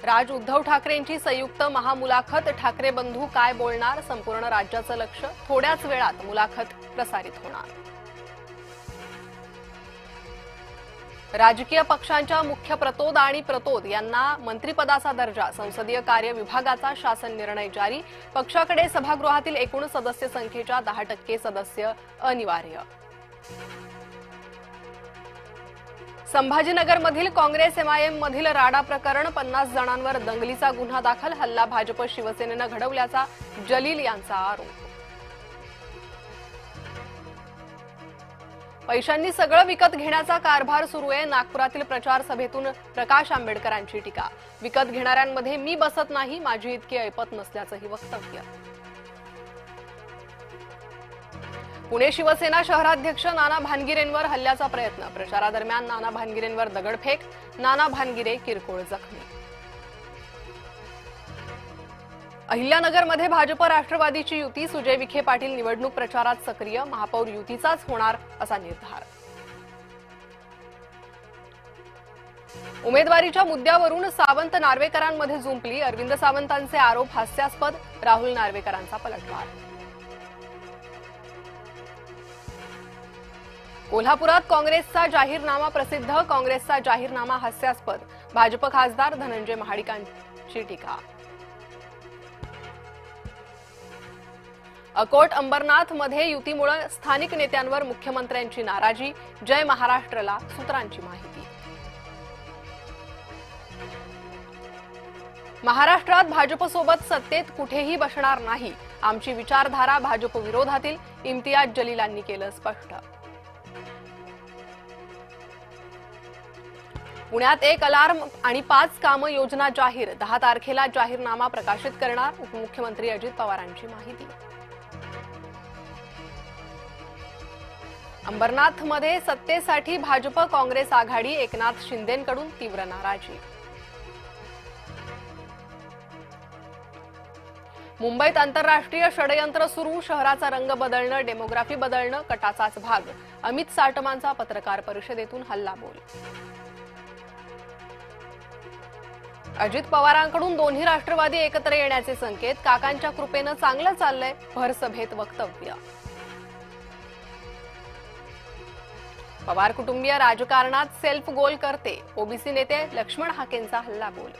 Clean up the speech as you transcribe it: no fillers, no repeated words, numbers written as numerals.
राज उद्धव ठाकरेंची संयुक्त महामुलाखत, ठाकरे बंधू काय बोलणार, संपूर्ण राज्याचं लक्ष, थोड्याच वेळात मुलाखत प्रसारित होणार। राजकीय पक्षांच्या मुख्य प्रतोद आणि प्रतोद यांना मंत्रिपदाचा दर्जा, संसदीय कार्य विभागाचा शासन निर्णय जारी, पक्षाकडे सभागृहातील एकूण सदस्य संख्येच्या 10% सदस्य अनिवार्य। संभाजीनगरमधील काँग्रेस एमआयएम मधील राडा प्रकरण, 50 जणांवर दंगलीचा गुन्हा दाखल, हल्ला भाजप शिवसेनेनं घडवल्याचा जलील यांचा आरोप। पैशांनी सगळं विकत घेण्याचा कारभार सुरू आहे, नागपुरातील प्रचार सभेतून प्रकाश आंबेडकरांची टीका, विकत घेणाऱ्यांमध्ये मी बसत नाही, माझी इतकी ऐपत नसल्याचंही वक्तव्य। पुणे शिवसेना शहराध्यक्ष नाना भानगिरेंवर हल्ल्याचा प्रयत्न, प्रचारादरम्यान नाना भानगिरेंवर दगडफेक, नाना भानगिरे किरकोळ जखमी। अहिल्यानगरमध्ये भाजप राष्ट्रवादीची युती, सुजय विखे पाटील निवडणूक प्रचारात सक्रिय, महापौर युतीचाच होणार असा निर्धार। उमेदवारीच्या मुद्द्यावरून सावंत नार्वेकरांमध्ये जुंपली, अरविंद सावंतांचे आरोप हास्यास्पद, राहुल नार्वेकरांचा पलटवार। कोल्हापुरात काँग्रेसचा जाहीरनामा प्रसिद्ध, काँग्रेसचा जाहीरनामा हास्यास्पद, भाजप खासदार धनंजय महाडिकांची टीका। अकोट अंबरनाथमध्ये युतीमुळे स्थानिक नेत्यांवर मुख्यमंत्र्यांची नाराजी, जय महाराष्ट्रला सूत्रांची माहिती। महाराष्ट्रात भाजपसोबत सत्तेत कुठेही बसणार नाही, आमची विचारधारा भाजप विरोधातील, इम्तियाज जलीलांनी केलं स्पष्ट। पुण्यात 1 अलार्म आणि 5 कामं योजना जाहीर, 10 तारखेला जाहीरनामा प्रकाशित करणार, उपमुख्यमंत्री अजित पवारांची माहिती। अंबरनाथमध्ये सत्तेसाठी भाजप काँग्रेस आघाडी, एकनाथ शिंदेंकडून तीव्र नाराजी। मुंबईत आंतरराष्ट्रीय षडयंत्र सुरू, शहराचा रंग बदलणं, डेमोग्राफी बदलणं कटाचाच भाग, अमित साटमांचा पत्रकार परिषदेतून हल्लाबोल। अजित पवारांकडून दोन्ही राष्ट्रवादी एकत्र येण्याचे संकेत, काकांच्या कृपेनं चांगलं चाललंय, भरसभेत वक्तव्य। पवार कुटुंबीय राजकारणात सेल्फ गोल करते, ओबीसी नेते लक्ष्मण हाकेंचा हल्लाबोल।